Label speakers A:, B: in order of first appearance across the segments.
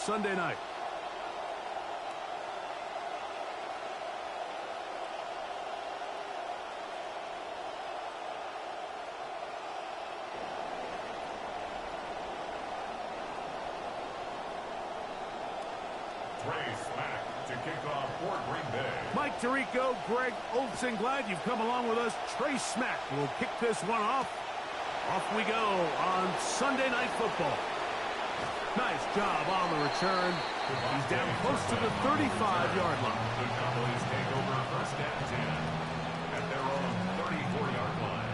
A: Sunday night.
B: Trey Smack to kick off for Green Bay.
A: Mike Tirico, Greg Olsen, glad you've come along with us. Trey Smack will kick this one off. Off we go on Sunday Night Football. Nice job on the return. He's down close to the 35-yard line.
B: The Cowboys take over first and 10 at their own 34-yard line.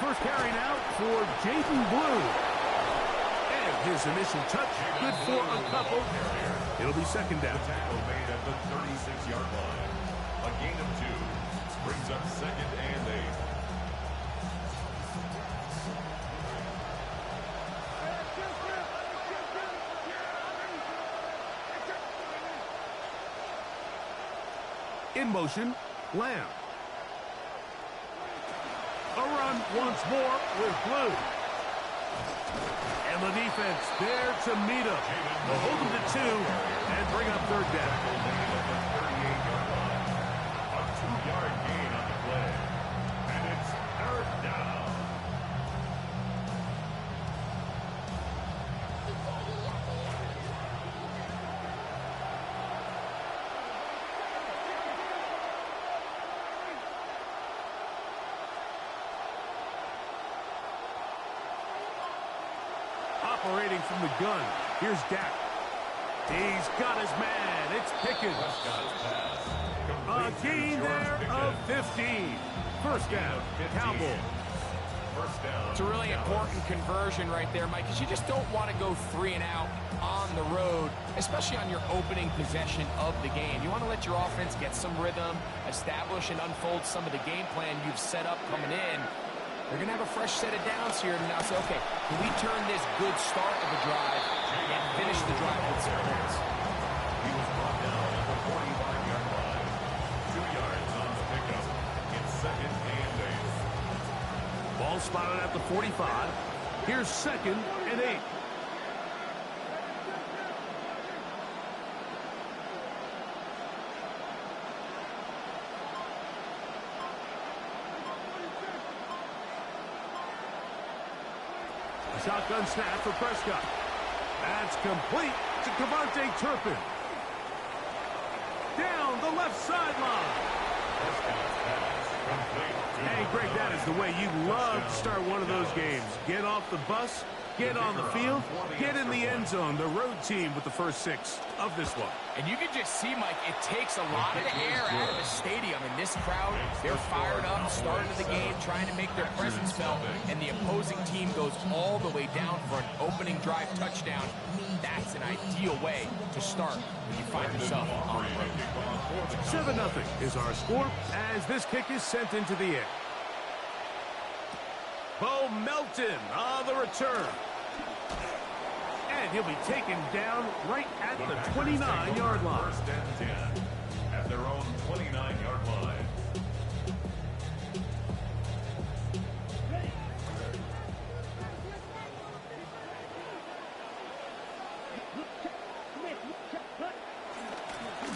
A: First carry now for Jaden Blue. And his initial touch, good for a couple. It'll be second down.
B: The tackle made at the 36-yard line. A gain of 2 brings up second and 8.
A: In motion, Lamb. A run once more with Blue. And the defense there to meet him. They'll hold him to 2 and bring up third down.
B: A 2-yard gain on the play. And it's third down.
A: Operating from the gun. Here's Dak. He's got his man. It's Pickens. A gain there of 15. First down, Cowboys.
B: First down.
C: It's a really important conversion right there, Mike, because you just don't want to go 3 and out on the road, especially on your opening possession of the game. You want to let your offense get some rhythm, establish and unfold some of the game plan you've set up coming in. They're going to have a fresh set of downs here and now say, okay, can we turn this good start of the drive and finish the drive with some points?
B: He was brought down at the 45-yard line. 2 yards on the pickup. It's second and 8.
A: Ball spotted at the 45. Here's second and 8. Shotgun snap for Prescott. That's complete to Cavante Turpin. Down the left sideline. Hey, Greg, that is the way you love to start one of those games. Get off the bus, get on the field, get in the end zone. The road team with the first 6 of this one.
C: And you can just see, Mike, it takes a lot of the air out of the stadium. And this crowd, they're fired up, starting the game, trying to make their presence felt. And the opposing team goes all the way down for an opening drive touchdown. That's an ideal way to start when you find yourself on the road.
A: 7-0 is our score as this kick is sent into the air. Bo Melton on the return. And he'll be taken down right at the 29-yard line.
B: First and 10 at their own 29-yard line.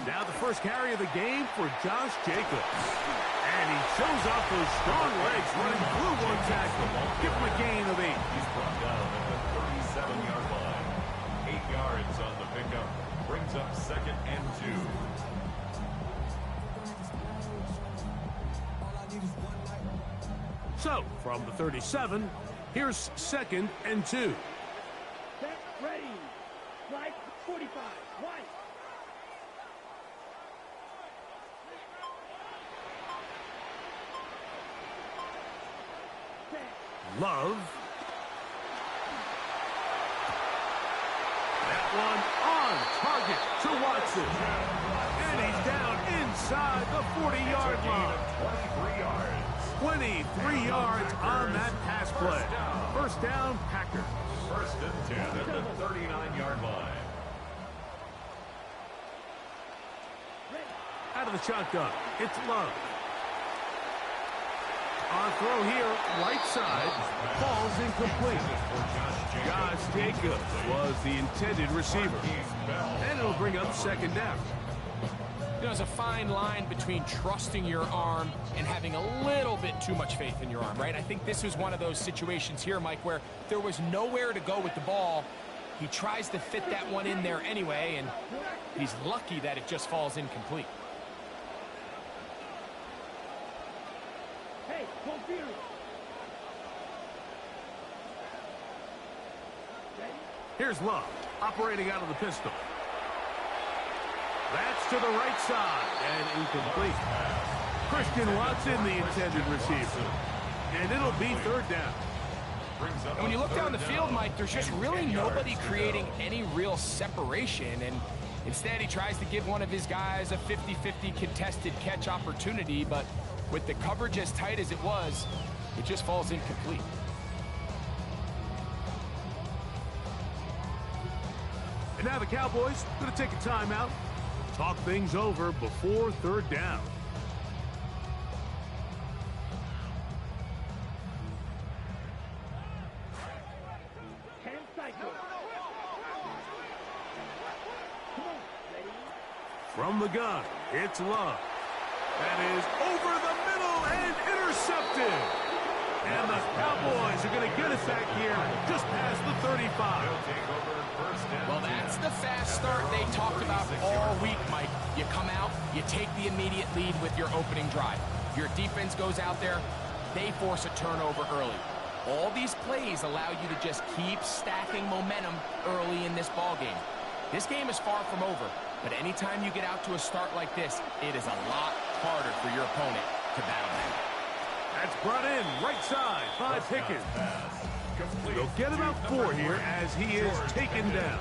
A: Now the first carry of the game for Josh Jacobs. And he shows off those strong legs running through one tackle. Give him a gain of 8.
B: He's brought down at the 37-yard line. 8 yards on the pickup. Brings up second and 2.
A: So, from the 37, here's second and 2.
D: Set, ready. Right, 45. Right.
A: Love. That one on target to Watson. And he's down inside the 40-yard line.
B: 23 yards.
A: 23 yards on that pass play. First down, Packers.
B: First and 10 at the 39-yard line.
A: Out of the shotgun, it's Love. On throw here, right side, falls incomplete. Josh Jacobs was the intended receiver. And it'll bring up second down.
C: There's a fine line between trusting your arm and having a little bit too much faith in your arm, right? I think this was one of those situations here, Mike, where there was nowhere to go with the ball. He tries to fit that one in there anyway, and he's lucky that it just falls incomplete.
D: Hey, go Fury.
A: Here's Love, operating out of the pistol. That's to the right side, and incomplete. Christian Watson, the intended receiver. And it'll be third down.
C: And when you look down the field, Mike, there's just really nobody creating any real separation. And instead, he tries to give one of his guys a 50-50 contested catch opportunity. But with the coverage as tight as it was, it just falls incomplete.
A: And now the Cowboys going to take a timeout. Talk things over before third down. From the gun, it's Love. That is over the middle and intercepted. And the Cowboys are going to get it back here just past the 35.
C: Well, that's the fast start they talked about all week, Mike. You come out, you take the immediate lead with your opening drive. Your defense goes out there, they force a turnover early. All these plays allow you to just keep stacking momentum early in this ball game. This game is far from over, but anytime you get out to a start like this, it is a lot harder for your opponent to battle back.
A: That's brought in right side by Pickens. They'll get about 4 here as he is taken down.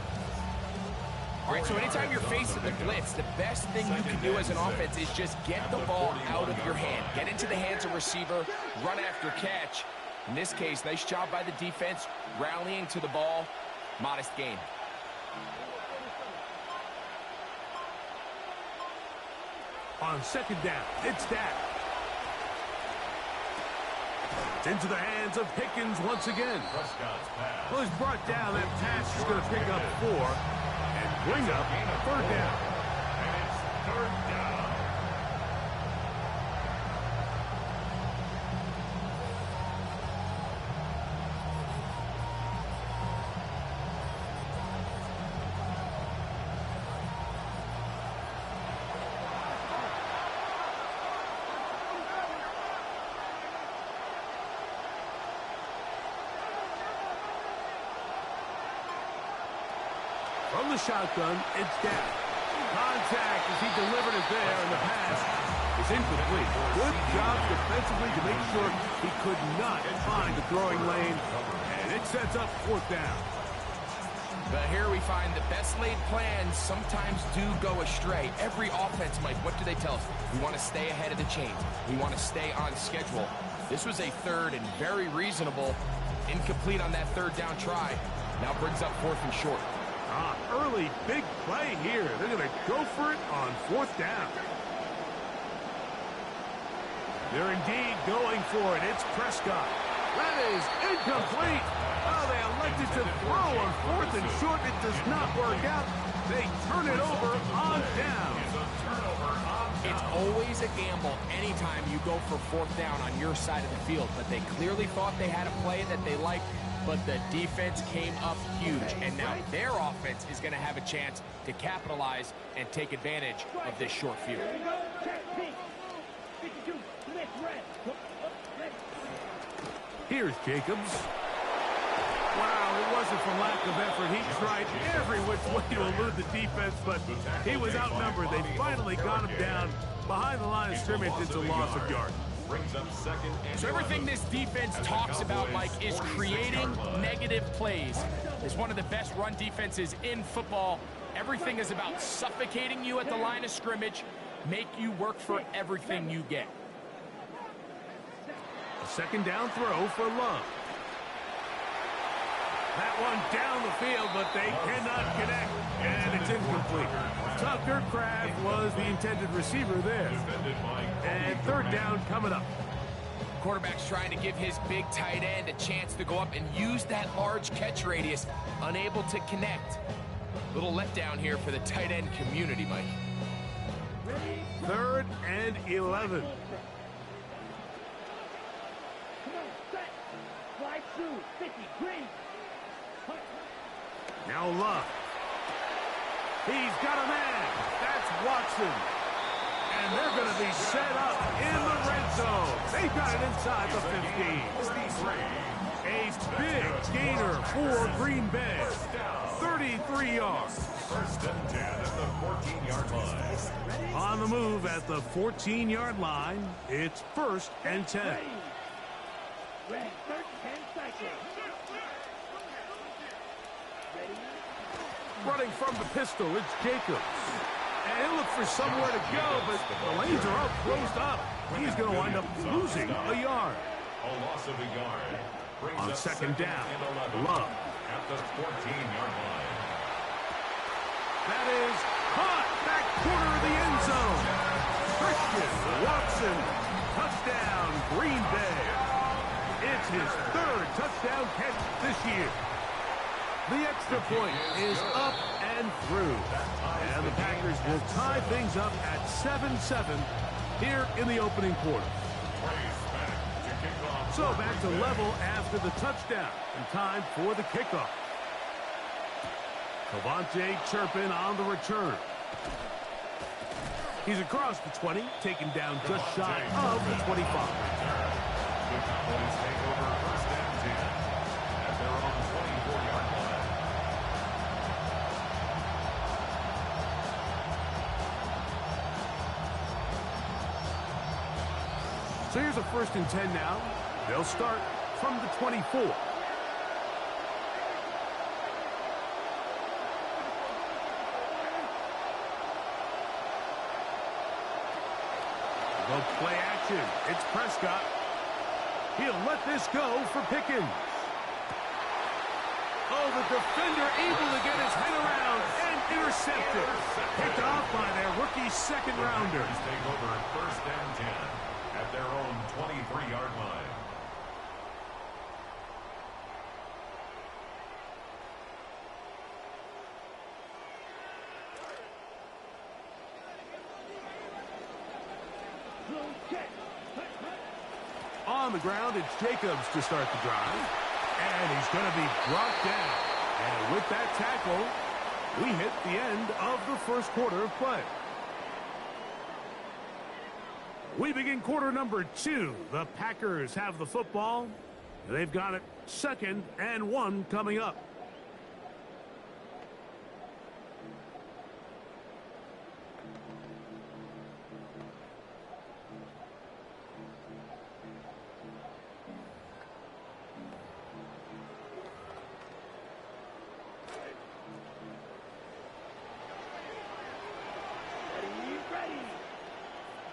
C: All right, so anytime you're facing the blitz, the best thing you can do as an offense is just get the ball out of your hand. Get into the hands of receiver, run after catch. In this case, nice job by the defense, rallying to the ball. Modest gain.
A: On second down, it's Dak. It's into the hands of Pickens once again. Well, he's brought down. That pass is going to pick up 4 and bring up third down.
B: And it's third down.
A: From the shotgun, it's Dak. Contact as he delivered it there, and the pass is incomplete. Good job defensively to make sure he could not find the throwing lane, and it sets up fourth down.
C: But here we find the best laid plans sometimes do go astray. Every offense, Mike, what do they tell us? We want to stay ahead of the chains. We want to stay on schedule. This was a third and very reasonable. Incomplete on that third down try. Now brings up fourth and short.
A: Early big play here. They're going to go for it on fourth down. They're indeed going for it. It's Prescott. That is incomplete. Oh, they elected to throw on fourth and short. It does not work out. They turn it over on down.
C: It's always a gamble anytime you go for fourth down on your side of the field, but they clearly thought they had a play that they liked, but the defense came up huge, and now their offense is going to have a chance to capitalize and take advantage of this short field.
A: Here's Jacobs. Wow, it wasn't for lack of effort. He tried every which way to elude the defense, but he was outnumbered. They finally got him down behind the line of scrimmage. It's a loss of yards.
C: So everything this defense talks about, Mike, is creating negative plays. It's one of the best run defenses in football. Everything is about suffocating you at the line of scrimmage, make you work for everything you get.
A: A second down throw for Love. That one down the field, but they cannot connect, and it's incomplete. Tucker Kraft was the intended receiver there. And third down coming up.
C: Quarterback's trying to give his big tight end a chance to go up and use that large catch radius. Unable to connect. Little letdown here for the tight end community, Mike.
A: Third and 11.
D: Come on, set. Slide through. 50. Green.
A: Now Love. He's got a man. That's Watson. And they're going to be set up in the red zone. They've got it inside the 15. A big gainer for Green Bay. 33 yards.
B: First and 10 at the 14-yard line.
A: On the move at the 14-yard line, it's first and 10.
D: Ready. Ready. 10 seconds. Ready.
A: Running from the pistol, it's Jacobs. And he'll look for somewhere to go, but the lanes are all closed up. He's going to wind up losing a yard.
B: A loss of a yard. Brings
A: On
B: up
A: second down,
B: and 11
A: Love.
B: at the 14-yard line.
A: That is caught back corner of the end zone. Christian Watson, touchdown, Green Bay. It's his third touchdown catch this year. The extra point is up and through. And the Packers will tie things up at 7-7 here in the opening quarter. So back to level after the touchdown and time for the kickoff. Cavante Turpin on the return. He's across the 20, taken down just shy of the 25.
B: The Cowboys take over first and 10 at their own 24-yard line.
A: So here's a first and 10 now. They'll start from the 24. The play action. It's Prescott. He'll let this go for Pickens. Oh, the defender able to get his head around and intercepted. Picked off by their rookie second rounder.
B: Take over first and 10 at their own 23-yard line.
A: On the ground, it's Jacobs to start the drive. And he's going to be brought down. And with that tackle, we hit the end of the first quarter of play. We begin quarter number 2. The Packers have the football. They've got it 2nd and 1 coming up.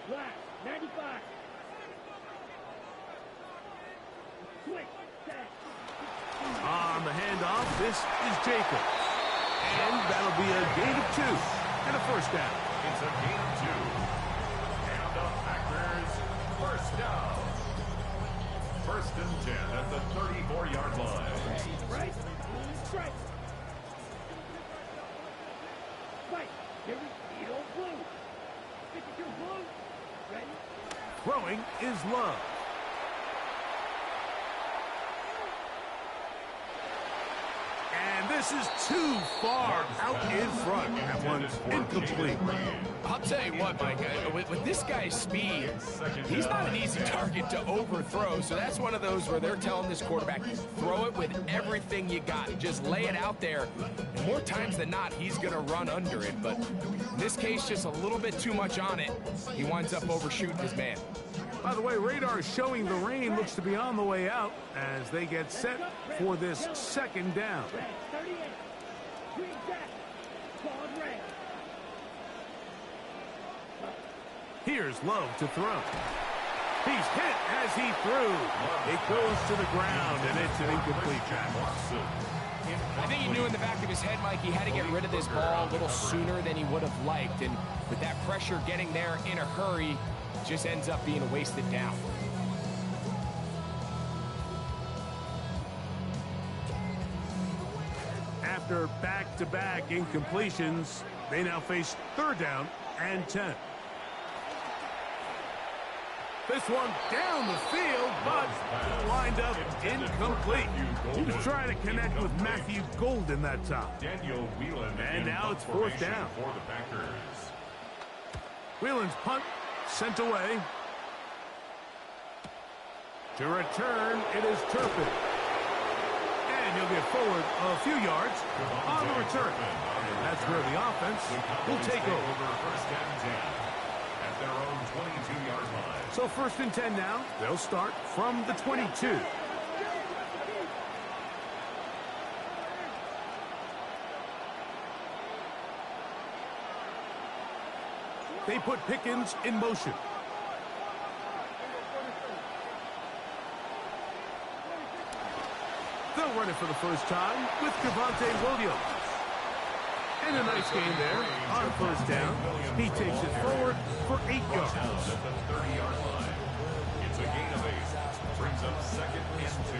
D: Black, 95. Switch, set.
A: On the handoff, this is Jacobs. And that'll be a gain of 2 and a first down.
B: It's a gain of 2. And the Packers first down. First and 10 at the 34-yard line.
D: Right, strike. Right, here we go, blue. 52 blue. Ready?
A: Throwing is Love. And this is too far out in front. That one's incomplete.
C: I'll tell you what, Mike, with this guy's speed, he's not an easy target to overthrow. So that's one of those where they're telling this quarterback, throw it with everything you got. Just lay it out there. And more times than not, he's going to run under it. But in this case, just a little bit too much on it. He winds up overshooting his man.
A: By the way, radar showing the rain looks to be on the way out as they get set for this second down.
D: Red, 38. Green jack. Solid red.
A: Here's Love to throw. He's hit as he threw. It goes to the ground, and it's an incomplete pass.
C: I think he knew in the back of his head, Mike, he had to get rid of this ball a little sooner than he would have liked. And with that pressure getting there in a hurry, just ends up being a wasted down.
A: After back-to-back incompletions, they now face 3rd down and 10. This one down the field, but lined up incomplete. He was trying to connect with Matthew Golden that time.
B: Daniel Whelan,
A: and now it's 4th down.
B: For the Packers.
A: Whelan's punt sent away. To return, it is Turpin. And he'll get forward a few yards on the return. And that's where the offense will take over.
B: 1st and 10 at their own 22-yard line.
A: So 1st and 10 now. They'll start from the 22. They put Pickens in motion. They'll run it for the first time with Javonte Williams. And a nice game there on 1st down. He takes it forward for 8 yards.
B: At the 30-yard line. It's a gain of 8. Brings up 2nd and 2.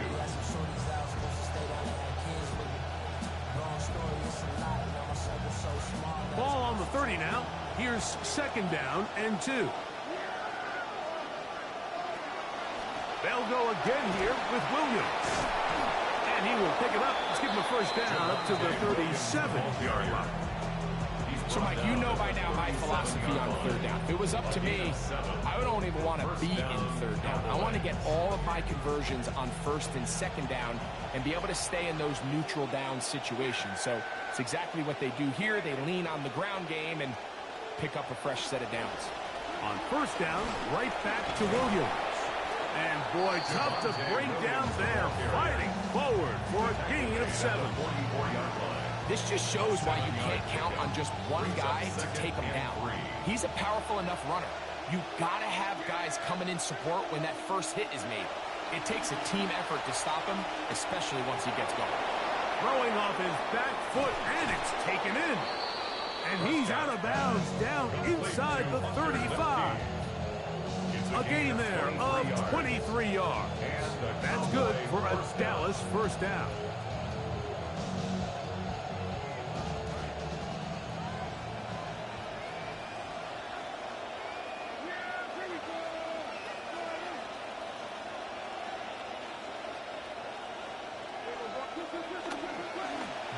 A: Ball on the 30 now. Here's 2nd down and 2. They'll go again here with Williams. And he will pick it up. Let's give him a 1st down up to the 37-yard line.
C: So, Mike, you know by now my philosophy on 3rd down. If it was up to me, I don't even want to be in 3rd down. I want to get all of my conversions on 1st and 2nd down and be able to stay in those neutral down situations. So it's exactly what they do here. They lean on the ground game and pick up a fresh set of downs.
A: On 1st down, right back to Williams. And, boy, tough to bring down there. Fighting forward for a gain of 7.
C: This just shows why you can't count on just one guy to take him down. He's a powerful enough runner. You've got to have guys coming in support when that first hit is made. It takes a team effort to stop him, especially once he gets going.
A: Throwing off his back foot, and it's taken in. And he's out of bounds down inside the 35. A gain there of 23 yards. That's good for a Dallas 1st down.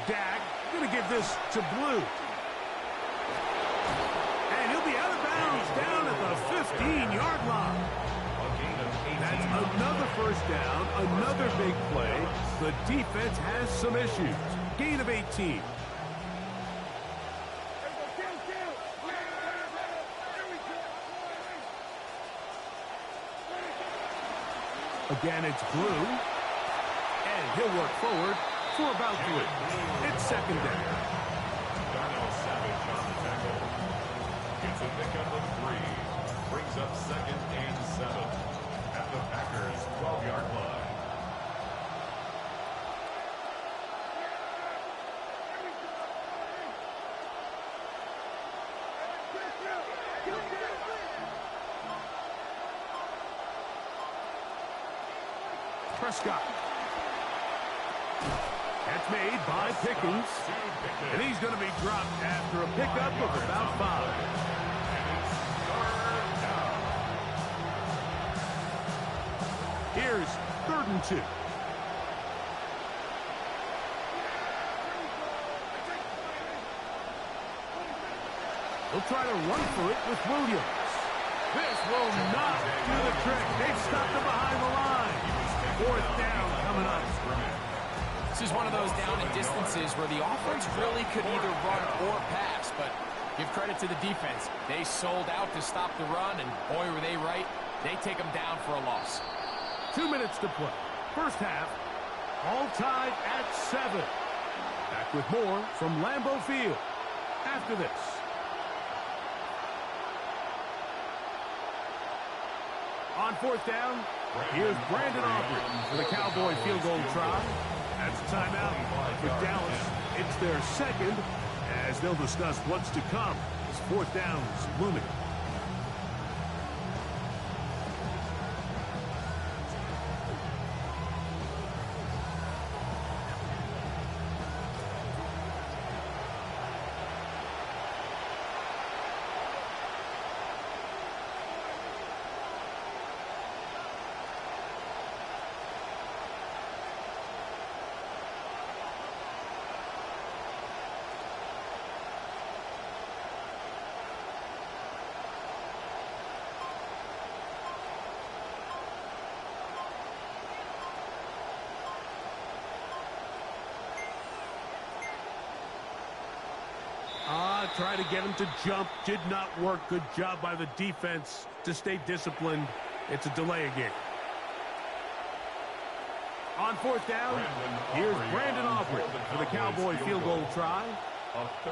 A: Dak going to give this to Blue. And he'll be out of bounds down at the 15-yard line. That's another 1st down, another big play. The defense has some issues. Gain of 18. Again, it's Blue. And he'll work forward for about 3. It's 2nd down.
B: Darnell Savage on the tackle. It's a pickup of 3. Brings up 2nd and 7 at the Packers' 12-yard line.
A: Prescott. That's made by Pickens. And he's going to be dropped after a pickup of about 5. Here's 3rd and 2. They'll try to run for it with Williams. This will not do the trick. They've stopped him behind the line. 4th down coming up.
C: This is one of those down and distances where the offense really could either run or pass, but give credit to the defense. They sold out to stop the run, and boy, were they right. They take them down for a loss.
A: 2 minutes to play. 1st half, all tied at 7. Back with more from Lambeau Field after this. On On fourth down, here's Brandon Aubrey for the Cowboy field goal try. That's a timeout for Dallas. It's their second, as they'll discuss what's to come as fourth down is looming. Try to get him to jump. Did not work. Good job by the defense to stay disciplined. It's a delay again. On fourth down, here's Brandon Aubrey for the Cowboy field goal try.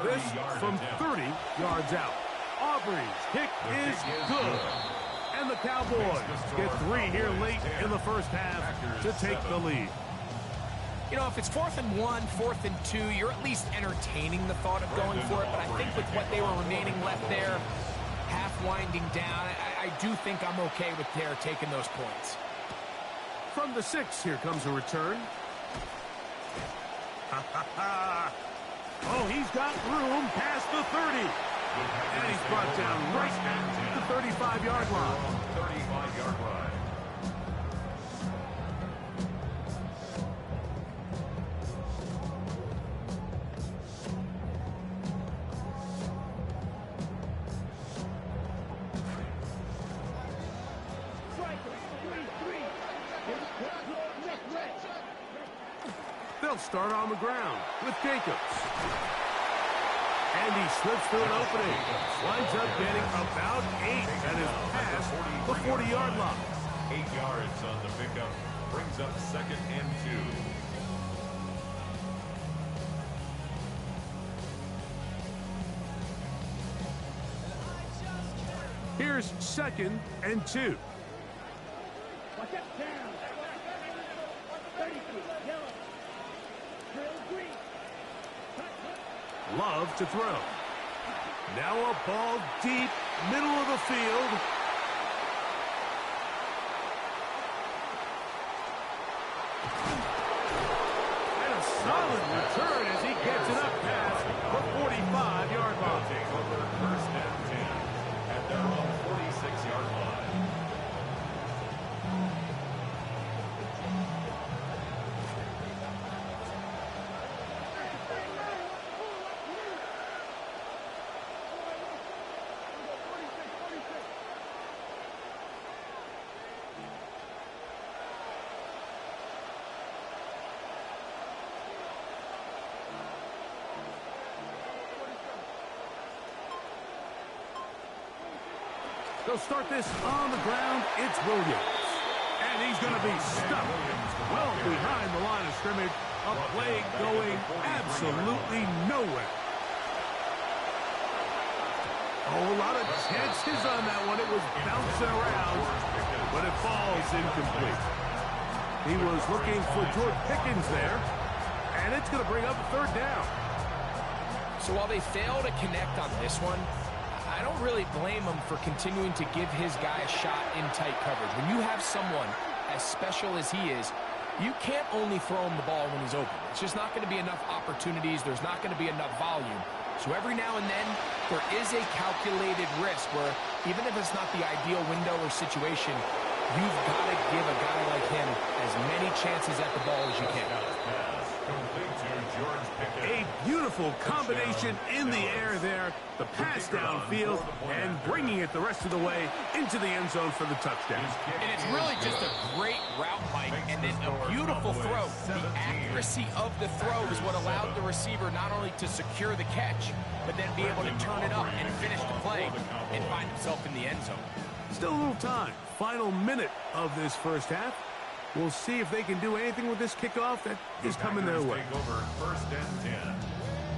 A: This from 30 yards out. Aubrey's kick is good. And the Cowboys get 3 here late in the first half to take the lead.
C: You know, if it's 4th and 1, 4th and 2, you're at least entertaining the thought of going for it. But I think with what they were remaining left there, half winding down, I do think I'm okay with their taking those points.
A: From the 6, here comes a return. Oh, he's got room past the 30. And he's brought down right at the 35-yard line.
B: 35-yard line.
A: They'll start on the ground with Jacobs. And he slips through an opening. Winds up getting about 8. That is past the 40-yard line.
B: 8 yards on the pickup. Brings up 2nd and 2.
A: Here's 2nd and 2.
D: Watch out, down. 33, yellow. Drill green.
A: Love to throw. Now a ball deep, middle of the field. And a solid return as he gets it up past the 45-yard line.
B: Take over 1st and 10 at their own 46-yard line.
A: They'll start this on the ground. It's Williams. And he's going to be stuck well behind the line of scrimmage. A play going absolutely nowhere. Oh, a lot of chances on that one. It was bouncing around, but it falls incomplete. He was looking for George Pickens there, and it's going to bring up a 3rd down.
C: So while they fail to connect on this one, I don't really blame him for continuing to give his guy a shot in tight coverage. When you have someone as special as he is, you can't only throw him the ball when he's open. It's just not going to be enough opportunities. There's not going to be enough volume. So every now and then, there is a calculated risk where even if it's not the ideal window or situation, you've got to give a guy like him as many chances at the ball as you can.
A: A beautiful combination in the air there. The pass downfield and bringing it the rest of the way into the end zone for the touchdown.
C: And it's really just a great route, Mike, and then a beautiful throw. The accuracy of the throw is what allowed the receiver not only to secure the catch, but then be able to turn it up and finish the play and find himself in the end zone.
A: Still a little time. Final minute of this first half. We'll see if they can do anything with this kickoff that is coming their way.
B: Take over 1st and 10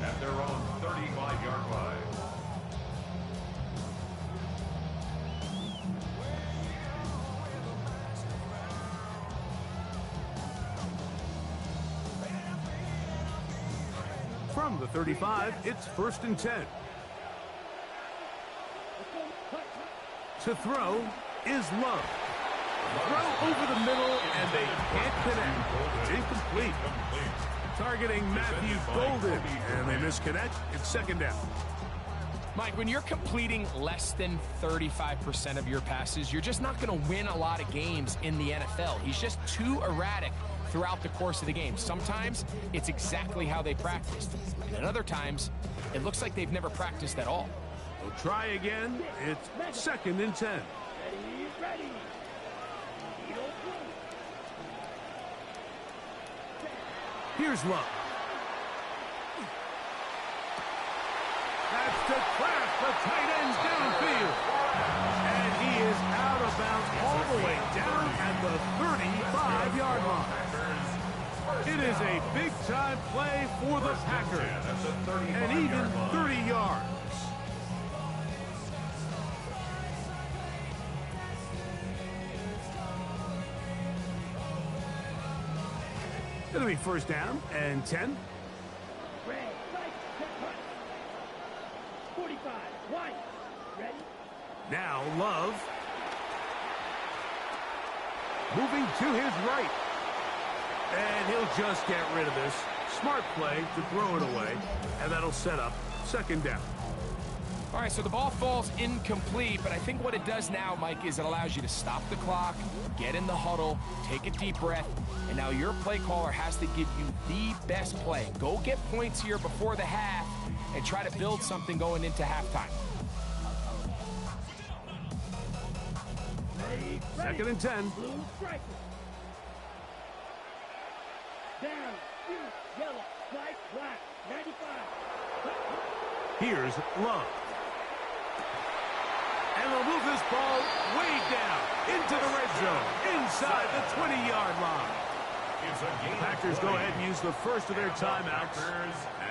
B: at their own 35-yard line.
A: From the 35, it's 1st and 10. To throw is Love. Throw over the middle, and they can't connect. It's incomplete. Targeting Matthew Golden, and they misconnect. It's 2nd down.
C: Mike, when you're completing less than 35% of your passes, you're just not going to win a lot of games in the NFL. He's just too erratic throughout the course of the game. Sometimes it's exactly how they practiced. And at other times, it looks like they've never practiced at all.
A: We'll try again. It's 2nd and 10.
D: Ready.
A: Here's Love. That's to Kraft, the tight end's downfield. And he is out of bounds all the way down at the 35-yard line. It is a big-time play for the Packers. And even 30 yards. It'll be 1st down and 10.
D: Red, right, set, punch. 45, wide. Ready?
A: Now Love. Moving to his right. And he'll just get rid of this. Smart play to throw it away. And that'll set up 2nd down.
C: All right, so the ball falls incomplete, but I think what it does now, Mike, is it allows you to stop the clock, get in the huddle, take a deep breath, and now your play caller has to give you the best play. Go get points here before the half and try to build something going into halftime.
A: 2nd and 10.
D: Blue striker. Down, blue, yellow, white, black, 95.
A: Here's Love. And they'll move this ball way down into the red zone, inside the 20-yard line. The Packers go ahead and use the first of their timeouts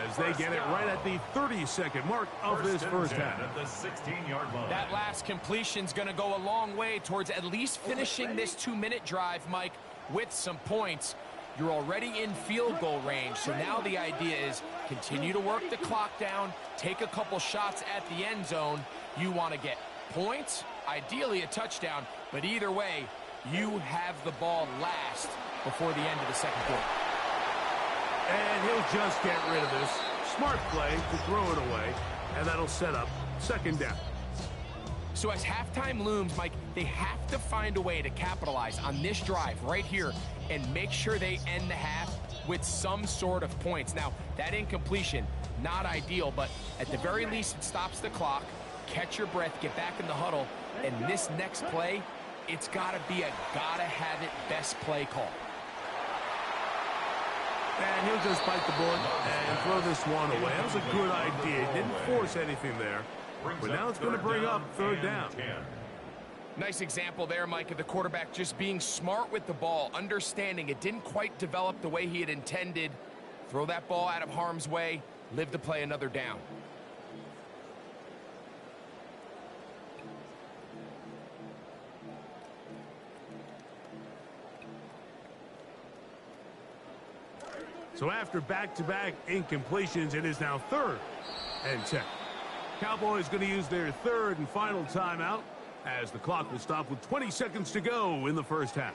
A: as they get it right at the 30-second mark of this first half.
B: At the 16-yard line.
C: That last completion's going to go a long way towards at least finishing this 2-minute drive, Mike, with some points. You're already in field goal range, so now the idea is continue to work the clock down, take a couple shots at the end zone. You want to get points, ideally a touchdown, but either way, you have the ball last before the end of the 2nd quarter.
A: And he'll just get rid of this. Smart play to throw it away, and that'll set up 2nd down.
C: So as halftime looms, Mike, they have to find a way to capitalize on this drive right here and make sure they end the half with some sort of points. Now, that incompletion, not ideal, but at the very least, it stops the clock. Catch your breath, get back in the huddle, and this next play, it's got to be a gotta-have-it best play call.
A: And he'll just bite the bullet and throw this one away. That was a good idea. Didn't force anything there. But now it's going to bring up 3rd down.
C: Nice example there, Mike, of the quarterback just being smart with the ball, understanding it didn't quite develop the way he had intended. Throw that ball out of harm's way, live to play another down.
A: So after back-to-back incompletions, it is now 3rd and 10. Cowboys going to use their 3rd and final timeout as the clock will stop with 20 seconds to go in the first half.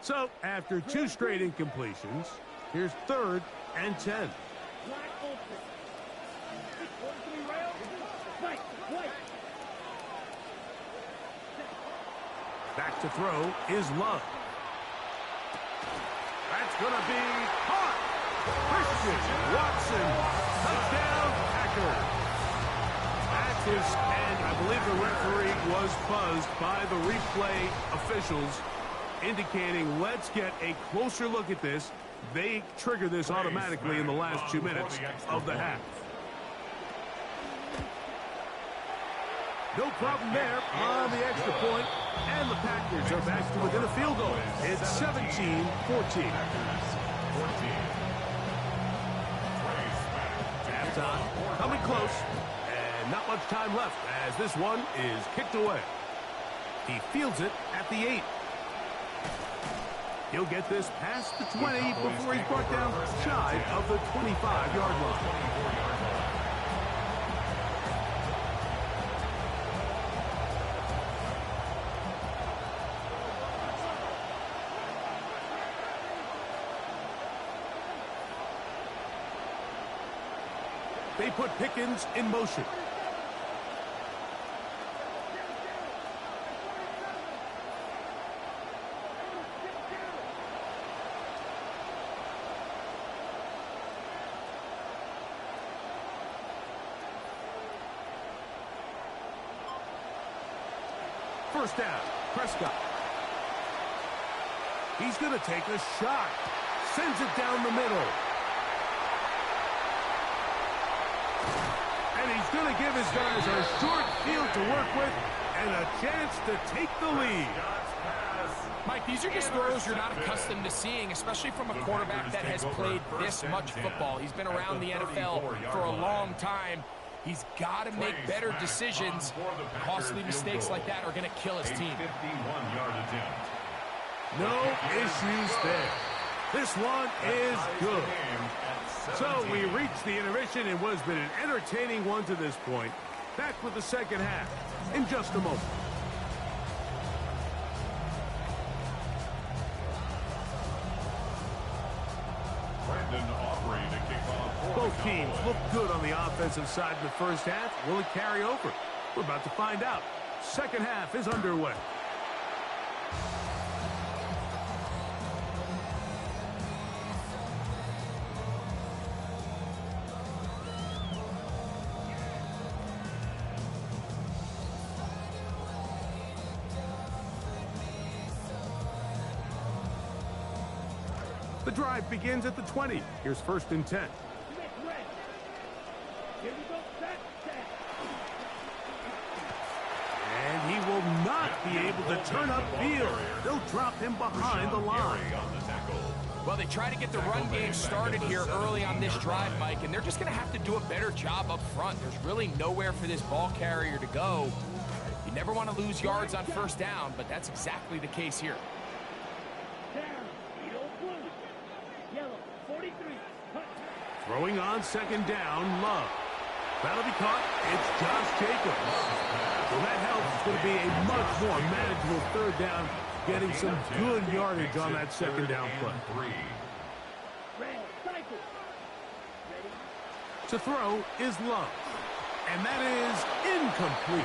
A: So after 2 straight incompletions, here's 3rd and 10.
D: Black open. 6-1-3 rail. White, white.
A: Back to throw is Love. That's going to be caught. Christian Watson. Touchdown, Packers. That's his, and I believe the referee was buzzed by the replay officials, indicating let's get a closer look at this. They trigger this automatically in the last 2 minutes of the half. No problem there on the extra point, and the Packers are back to within a field goal. It's 17-14. on. Coming close. And not much time left as this one is kicked away. He fields it at the 8. He'll get this past the 20 before he's brought down shy of the 25-yard line. They put Pickens in motion. First down, Prescott. He's going to take a shot. Sends it down the middle. And he's going to give his guys a short field to work with and a chance to take the lead.
C: Mike, these are just throws you're not accustomed to seeing, especially from a quarterback that has played this much football. He's been around the NFL for a long time. He's got to make better decisions. Costly mistakes like that are going to kill his team.
A: No issues there. This one is good. So we reached the intermission. It has been an entertaining one to this point. Back with the second half in just a moment. Both teams look good on the offensive side in the first half. Will it carry over? We're about to find out. Second half is underway. The drive begins at the 20. Here's 1st and 10. And he will not be able to turn upfield. They'll drop him behind the line.
C: Well, they try to get the run game started here early on this drive, Mike, and they're just going to have to do a better job up front. There's really nowhere for this ball carrier to go. You never want to lose yards on first down, but that's exactly the case here.
A: Throwing on second down, Love. That'll be caught. It's Josh Jacobs. Well, that helps. It's going to be a much more manageable third down, getting some good yardage on that second down play. To throw is Love. And that is incomplete.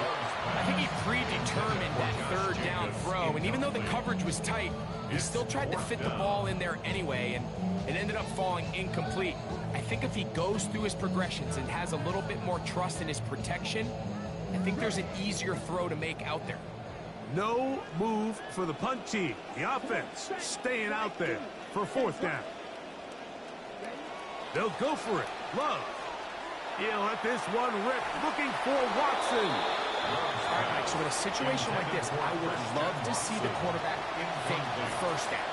C: I think he predetermined that third down throw, and even though the coverage was tight, he still tried to fit the ball in there anyway, and it ended up falling incomplete. I think if he goes through his progressions and has a little bit more trust in his protection, I think there's an easier throw to make out there.
A: No move for the punt team. The offense staying out there for 4th down. They'll go for it. Love. He'll let this one rip, looking for Watson.
C: All right, Mike, so in a situation like this, I would love to see the quarterback think first down.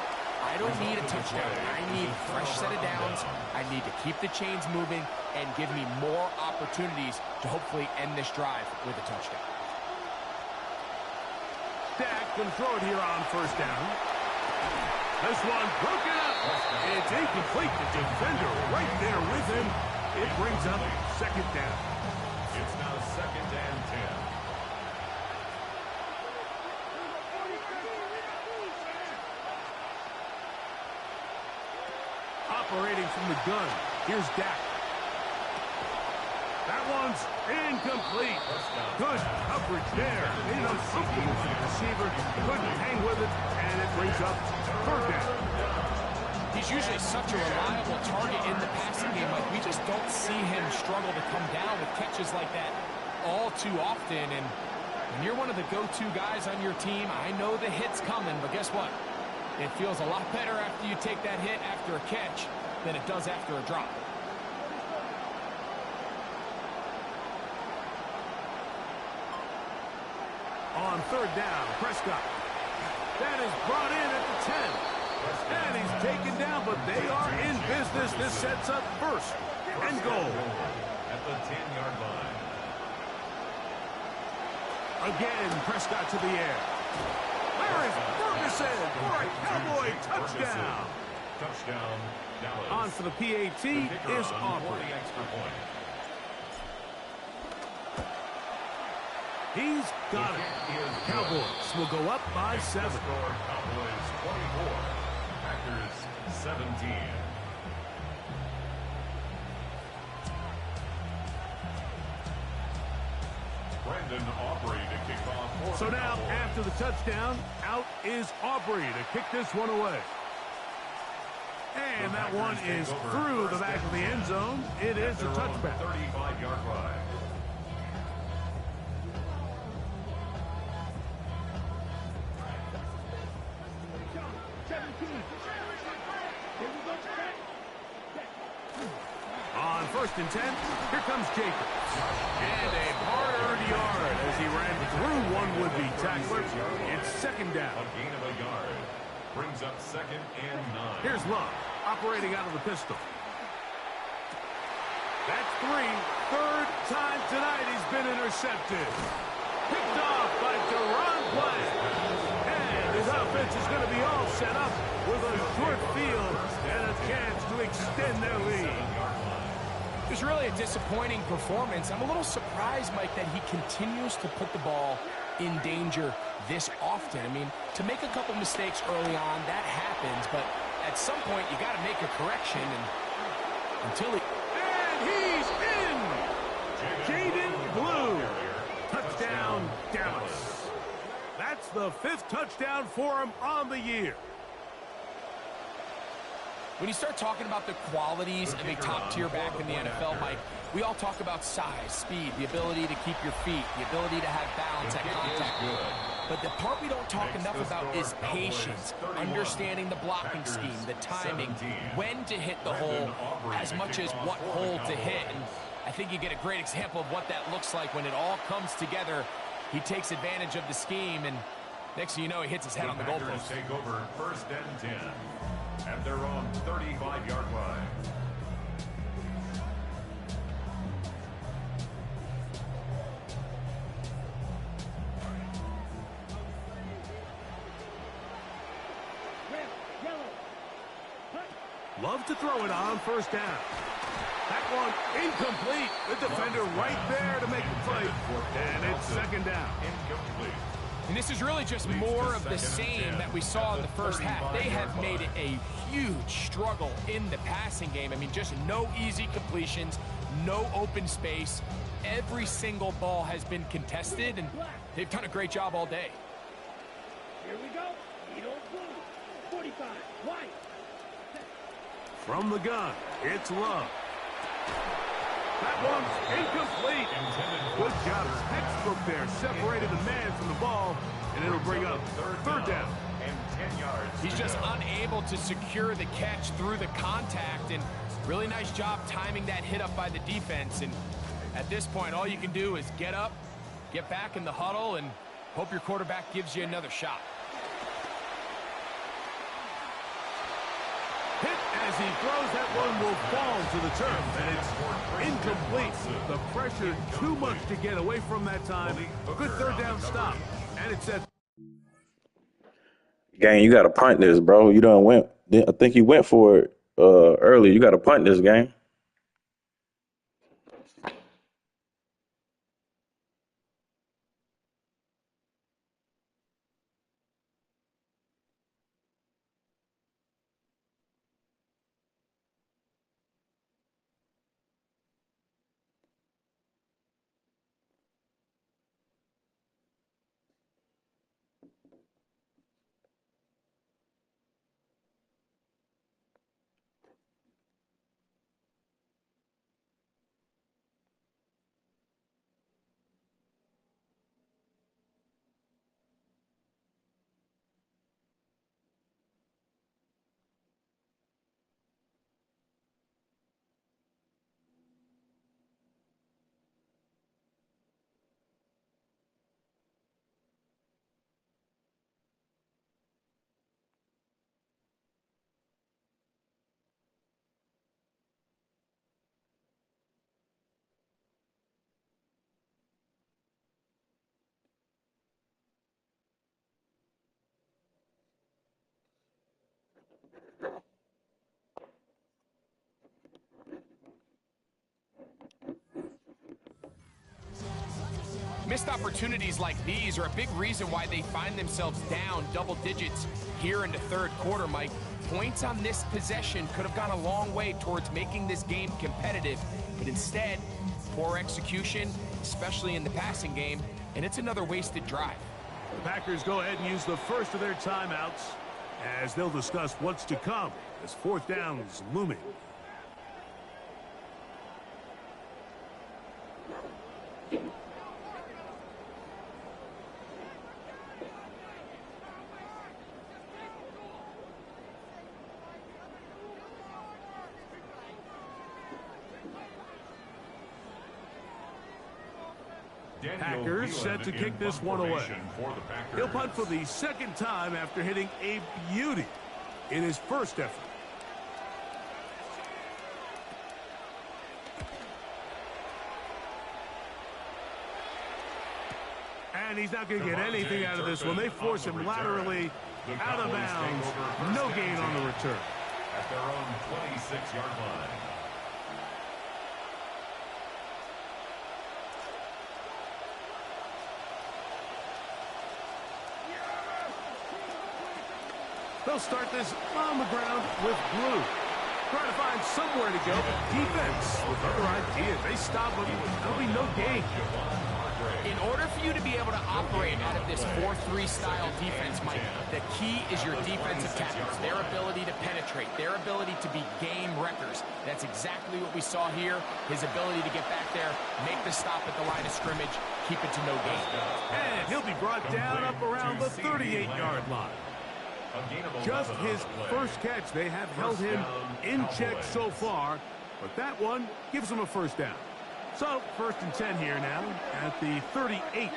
C: I don't need a touchdown. I need a fresh set of downs. I need to keep the chains moving and give me more opportunities to hopefully end this drive with a touchdown.
A: Dak can throw it here on 1st down. This one broken up. It's incomplete. The defender right there with him. It brings up 2nd down.
B: It's now 2nd and 10.
A: Operating from the gun. Here's Dak. That one's incomplete. Good coverage there. Made it uncomfortable for the receiver. Couldn't hang with it, and it brings up 3rd down.
C: He's usually such a reliable target in the passing game. Like, we just don't see him struggle to come down with catches like that all too often. And when you're one of the go-to guys on your team, I know the hit's coming, but guess what? It feels a lot better after you take that hit after a catch than it does after a drop.
A: On 3rd down, Prescott. That is brought in at the 10. And he's taken down, but they are in business. This sets up 1st and goal.
B: at the 10-yard line.
A: Again, Prescott to the air. Where is Ferguson for a Cowboy touchdown?
B: Touchdown, Dallas.
A: On for the PAT is Aubrey.
B: Extra point.
A: He's got it. Cowboys will go up by 7.
B: Score, Cowboys 24, Packers 17. Brandon Aubrey to kick off for
A: So
B: the
A: now,
B: Cowboys.
A: after the touchdown, out is Aubrey to kick this one away. And that one is through the back of the end zone. It is a touchback.
B: 35-yard line.
A: On 1st and 10, here comes Jacobs. And a hard-earned yard as he ran through one would-be tackler. It's 2nd down.
B: A gain of a yard. Brings up 2nd and 9.
A: Here's Love, operating out of the pistol. That's 3. 3rd time tonight he's been intercepted. Picked off by Deron Bland. And his offense is going to be all set up with a short field and a chance to extend their lead.
C: It was really a disappointing performance. I'm a little surprised, Mike, that he continues to put the ball in danger this often. I mean, to make a couple mistakes early on, that happens, but at some point you got to make a correction, and until he...
A: And he's in! Jaden Blue. Touchdown, Dallas. That's the 5th touchdown for him on the year.
C: When you start talking about the qualities of a top-tier back in the NFL, Mike, we all talk about size, speed, the ability to keep your feet, the ability to have balance at contact. But the part we don't talk enough about is patience, understanding the blocking scheme, the timing, when to hit the hole, as much as what hole to hit. And I think you get a great example of what that looks like when it all comes together. He takes advantage of the scheme, and next thing you know, he hits his head on the goalpost.
B: Take over 1st and 10. At their own 35-yard line.
A: Love to throw it on 1st down. That one incomplete. The defender right there to make the play. And it's 2nd down.
B: Incomplete.
C: And this is really just more of the same that we saw in the first half. They have made it a huge struggle in the passing game. I mean, just no easy completions, no open space. Every single ball has been contested, and they've done a great job all day.
D: Here we go. He don't blue. 45. White.
A: From the gun, it's Love. That one's incomplete. Good job. Textbook there. Separated the man from the ball, and it'll bring up 3rd down.
B: And 10 yards.
C: He's just unable to secure the catch through the contact, and really nice job timing that hit up by the defense. And at this point, all you can do is get up, get back in the huddle, and hope your quarterback gives you another shot.
A: Hit as he throws, that one will fall to the turf, and it's incomplete. The pressure too much to get away from that time. Good 3rd down stop, and it says.
E: Gang, you got to punt this, bro. You done went. I think you went for it early. You got to punt this game.
C: Missed opportunities like these are a big reason why they find themselves down double digits here in the third quarter, Mike. Points on this possession could have gone a long way towards making this game competitive, but instead, poor execution, especially in the passing game, and it's another wasted drive.
A: The Packers go ahead and use the first of their timeouts as they'll discuss what's to come as fourth down is looming. Packers set to kick this one away. He'll punt for the second time after hitting a beauty in his first effort. And he's not going to get anything out of this one. They force him laterally out of bounds. No gain on the return.
B: At their own 26-yard line.
A: They'll start this on the ground with blue. Trying to find somewhere to go. Defense with other ideas. They stop him. There'll be no gain.
C: In order for you to be able to operate out of this 4-3 style defense, Mike, the key is your defensive tackles, their ability to penetrate, their ability to be game wreckers. That's exactly what we saw here. His ability to get back there, make the stop at the line of scrimmage, keep it to no gain.
A: And he'll be brought down up around the 38-yard line. Just his first catch. They have held him in check so far, but that one gives him a first down. So, 1st and 10 here now at the 38.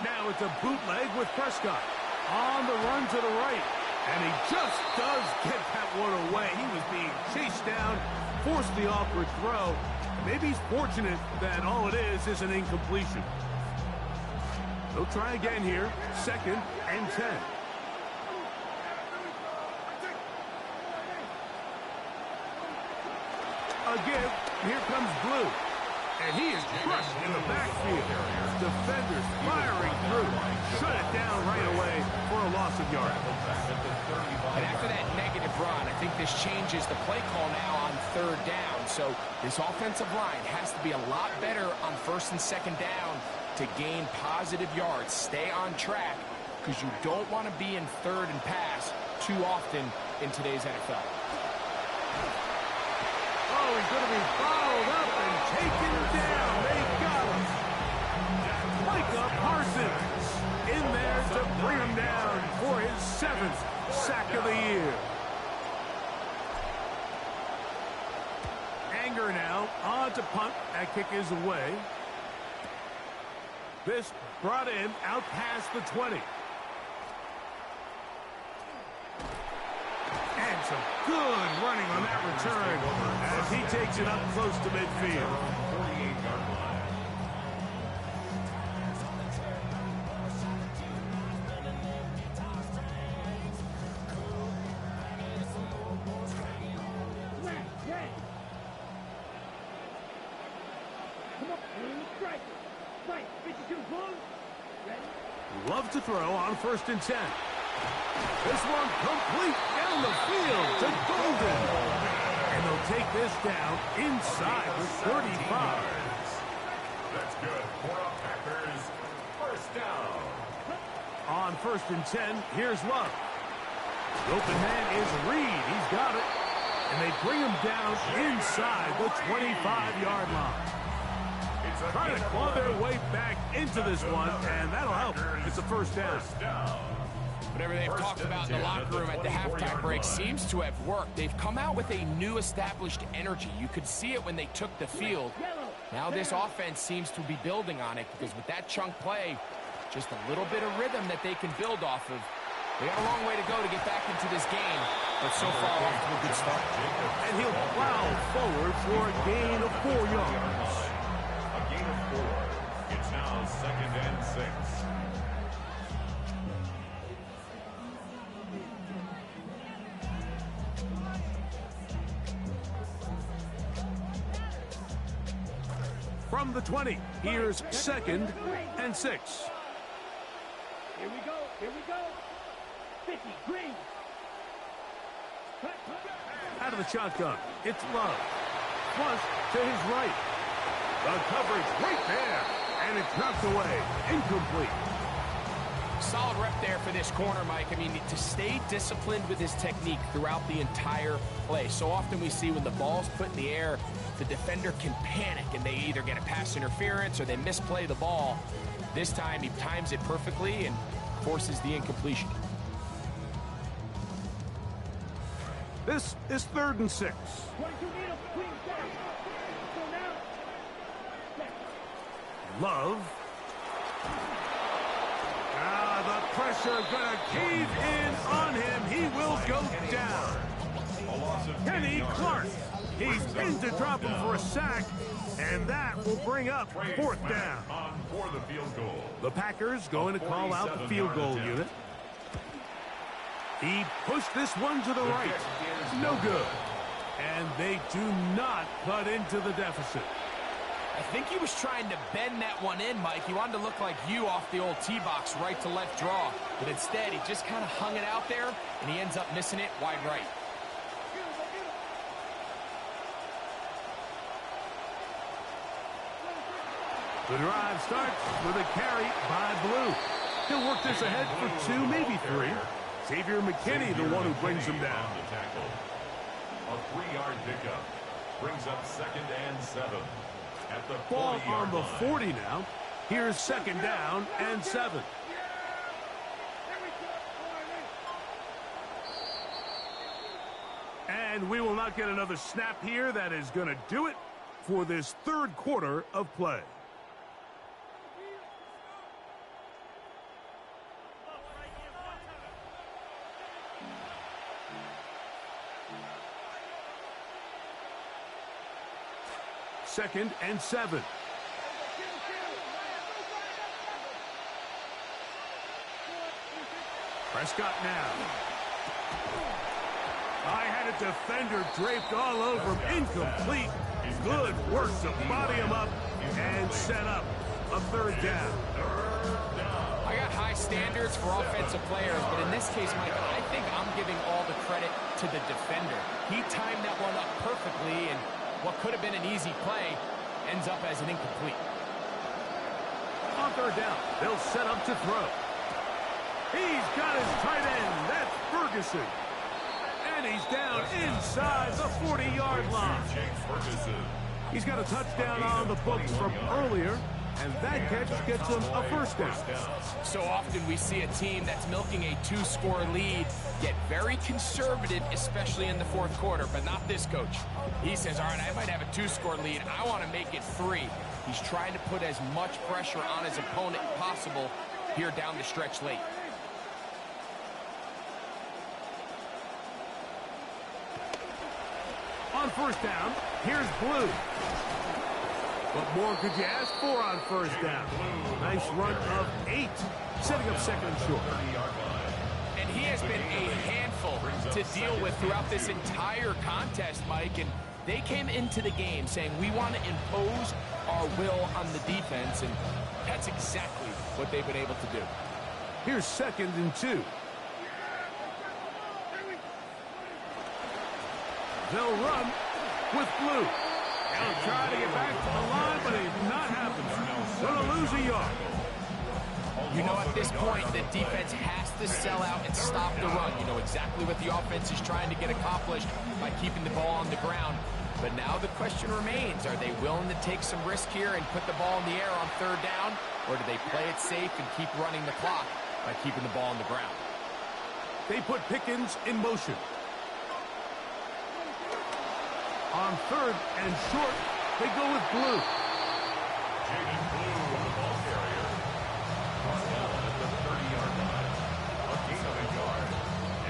A: Now it's a bootleg with Prescott on the run to the right. And he just does get that one away. He was being chased down, forced the awkward throw. Maybe he's fortunate that all it is an incompletion. They'll try again here, 2nd and 10. A give. Here comes Blue. And he is crushed in the backfield. Defenders firing through. Shut it down right away for a loss of yard.
C: And after that negative run, I think this changes the play call now on 3rd down. So this offensive line has to be a lot better on 1st and 2nd down to gain positive yards. Stay on track because you don't want to be in 3rd and pass too often in today's NFL.
A: Oh, he's going to be fouled up and taken down. They got him. Micah Parsons in there to bring him down for his 7th sack of the year. Anger now on to punt. That kick is away. This brought in out past the 20. And some good running on that return as he takes it up close to midfield.
B: 48-yard line.
D: Come on, strike. Right, 52 Blue. Ready?
A: Love to throw on 1st and 10. This one complete down the field to Golden. And they'll take this down inside the 35.
B: That's good for a Packers first down.
A: On 1st and 10, here's Love. The open man is Reed. He's got it. And they bring him down inside the 25-yard line. Trying to claw their way back into this one, and that'll help. It's a first down.
C: Whatever they've talked about in the locker room at the halftime break seems to have worked. They've come out with a new established energy. You could see it when they took the field. Now this offense seems to be building on it because with that chunk play, just a little bit of rhythm that they can build off of. They got a long way to go to get back into this game, but so far off to a good start.
A: And he'll plow forward for a gain of 4 yards.
B: A gain of 4. It's now 2nd and 6.
A: From the 20, here's 2nd and 6.
D: Here we go. Here we go. 50, green. Cut.
A: Out of the shotgun, it's Love. Flush to his right. The coverage right there, and it's knocked away. Incomplete.
C: Solid rep there for this corner, Mike. I mean, to stay disciplined with his technique throughout the entire play. So often we see when the ball's put in the air, the defender can panic, and they either get a pass interference or they misplay the ball. This time, he times it perfectly and forces the incompletion.
A: This is 3rd and 6.
D: 22 needle, green, down. So now.
A: Love. The pressure gonna cave in on him. He will go down. Kenny Clark. He's in to drop him for a sack, and that will bring up 4th down.
B: On for the field goal.
A: The Packers going to call out the field goal unit. He pushed this one to the right. No good. And they do not cut into the deficit.
C: I think he was trying to bend that one in, Mike. He wanted to look like you off the old tee box, right to left draw. But instead, he just kind of hung it out there, and he ends up missing it wide right.
A: The drive starts with a carry by Blue. He'll work this ahead for 2, maybe 3. Xavier McKinney, the one who brings him down.
B: The tackle. A 3-yard pickup brings up 2nd and 7. At the
A: Ball
B: 40-yard
A: on the
B: line.
A: 40 now. Here's 2nd down and 7. And we will not get another snap here. That is going to do it for this 3rd quarter of play. Second and 7. Prescott now. I had a defender draped all over him. Incomplete. Good work to body him up and set up a 3rd down.
C: I got high standards for offensive players, but in this case, Mike, I think I'm giving all the credit to the defender. He timed that one up perfectly, and what could have been an easy play ends up as an incomplete.
A: On 3rd down, they'll set up to throw. He's got his tight end. That's Ferguson. And he's down inside the 40-yard line.
B: James Ferguson.
A: He's got a touchdown on the books from earlier, and that catch gets him a 1st down.
C: So often we see a team that's milking a 2-score lead get very conservative, especially in the 4th quarter, but not this coach. He says, all right, I might have a 2-score lead. I want to make it 3. He's trying to put as much pressure on his opponent possible here down the stretch late.
A: On 1st down, here's Blue. What more could you ask for on 1st down? Nice run of 8, setting up 2nd and short.
C: And he has been a handful to deal with throughout this entire contest, Mike. And they came into the game saying, we want to impose our will on the defense. And that's exactly what they've been able to do.
A: Here's 2nd and 2. They'll run with Blue. He'll try to get back to the line, but it's not happening. Gonna lose a yard.
C: You know, at this point, the defense has to sell out and stop the run. You know exactly what the offense is trying to get accomplished by keeping the ball on the ground. But now the question remains, are they willing to take some risk here and put the ball in the air on 3rd down? Or do they play it safe and keep running the clock by keeping the ball on the ground?
A: They put Pickens in motion. On 3rd and short, they go with Blue.
B: Jaden Blue, the ball carrier. Brought down at the 30-yard line. A gain of a yard.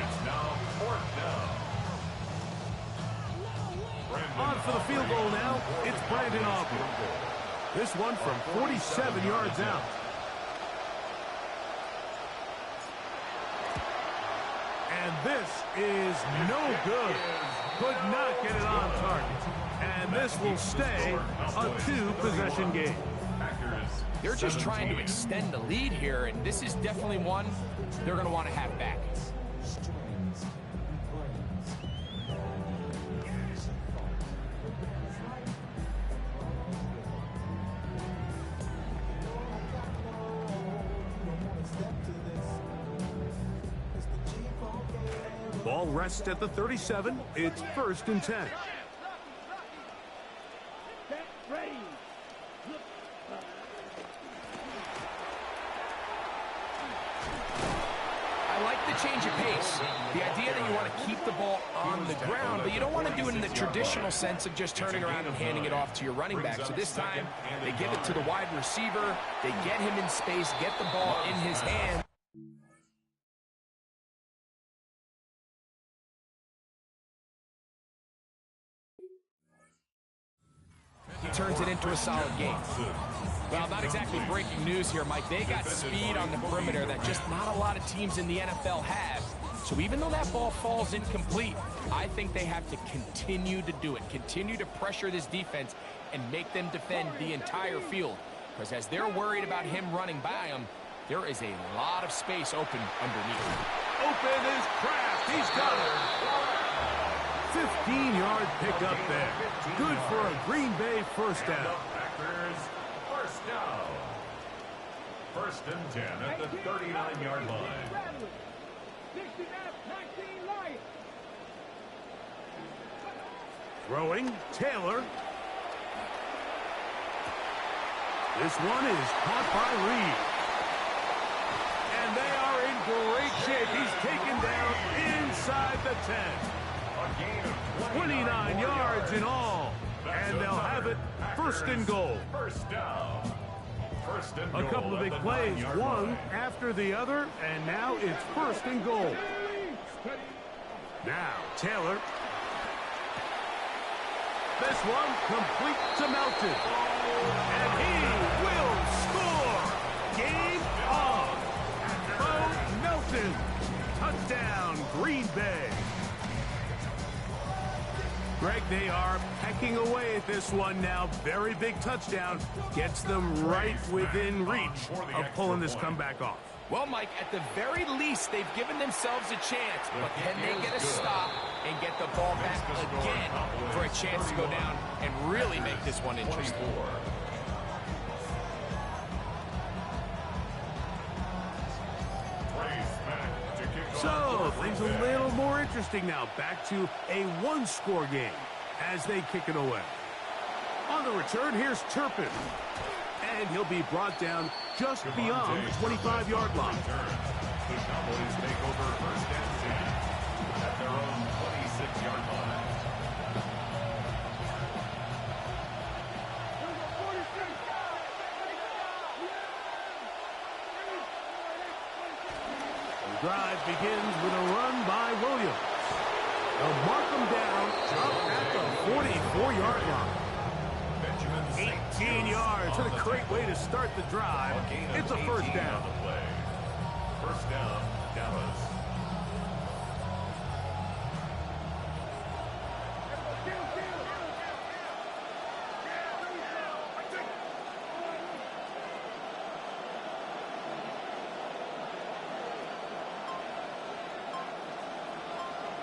B: It's now 4th down.
A: On for the field goal now. It's Brandon Aubrey. This one from 47 yards out. And this is no good. Could not get it on target. And this will stay a two-possession game.
C: They're just trying to extend the lead here, and this is definitely one they're going to want to have back.
A: Ball rests at the 37. It's 1st and 10.
D: Ready.
C: I like the change of pace. The idea that you want to keep the ball on the ground, but you don't want to do it in the traditional sense of just turning around and handing it off to your running back. So this time, they give it to the wide receiver. They get him in space, get the ball in his hand. He turns it into a solid game. Well, not exactly breaking news here, Mike. They got speed on the perimeter that just not a lot of teams in the NFL have. So even though that ball falls incomplete, I think they have to continue to do it, continue to pressure this defense and make them defend the entire field. Because as they're worried about him running by them, there is a lot of space open underneath.
A: Open is Kraft. He's got it. 15-yard pickup there. Good for a Green Bay first down.
B: Packers first down. 1st and 10 at the 39-yard line.
D: 69, 19 Lions.
A: Throwing, Taylor. This one is caught by Reed. And they are in great shape. He's taken down inside the 10. 29 yards in all. And they'll have it 1st and goal.
B: First down.
A: A couple of big plays, one after the other, and now it's 1st and goal. Now, Taylor. This one complete to Melton. And he will score. Game on. Bo Melton. Touchdown, Green Bay. Greg, they are pecking away at this one now. Very big touchdown. Gets them right within reach of pulling this comeback off.
C: Well, Mike, at the very least, they've given themselves a chance, but can they get a stop and get the ball back again for a chance to go down and really make this one interesting?
A: So, things a little more interesting now. Back to a one-score game as they kick it away. On the return, here's Turpin. And he'll be brought down just beyond the 25-yard line.
B: The Cowboys take over 1st and 10 at their own 26-yard line.
A: The drive begins with a run by Williams. They'll mark him down up at the 44-yard line. 18 yards. What a great way to start the drive. It's a 1st down.
B: 1st down, Dallas.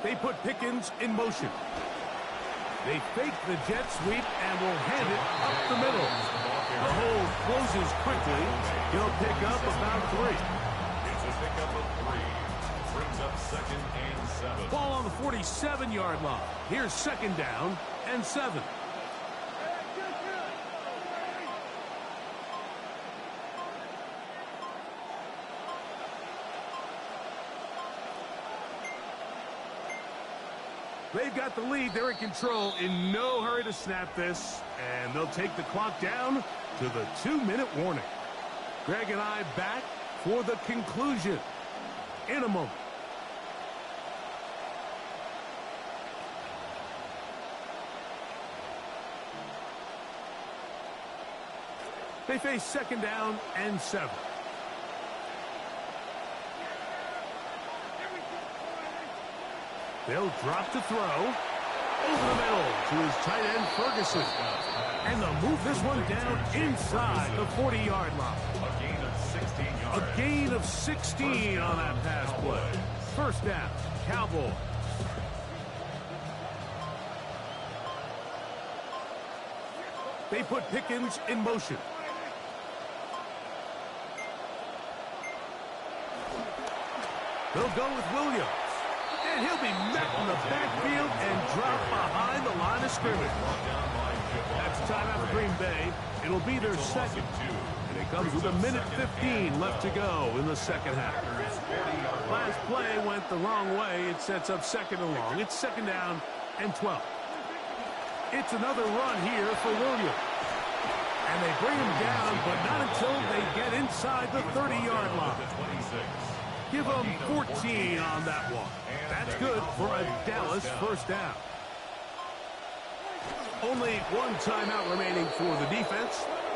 A: They put Pickens in motion. They fake the jet sweep and will hand it up the middle. The hole closes quickly. He'll pick up about 3.
B: It's a pickup of 3. Brings up 2nd and 7.
A: Ball on the 47-yard line. Here's 2nd down and 7. They've got the lead. They're in control. In no hurry to snap this. And they'll take the clock down to the 2-minute warning. Greg and I back for the conclusion in a moment. They face second down and 7. They'll drop to throw. Over the middle to his tight end, Ferguson. And they'll move this one down inside the 40-yard line.
B: A gain of 16 yards.
A: A gain of 16 on that pass play. First down, Cowboys. They put Pickens in motion. They'll go with Williams. And he'll be met in the backfield and drop behind the line of scrimmage. That's timeout for Green Bay. It'll be their second. And it comes with 1:15 left to go in the second half. Last play went the wrong way. It sets up second and long. It's second down and 12. It's another run here for Williams. And they bring him down, but not until they get inside the 30-yard line. Give them 14 on that one. That's good for a Dallas first down. Only one timeout remaining for the defense.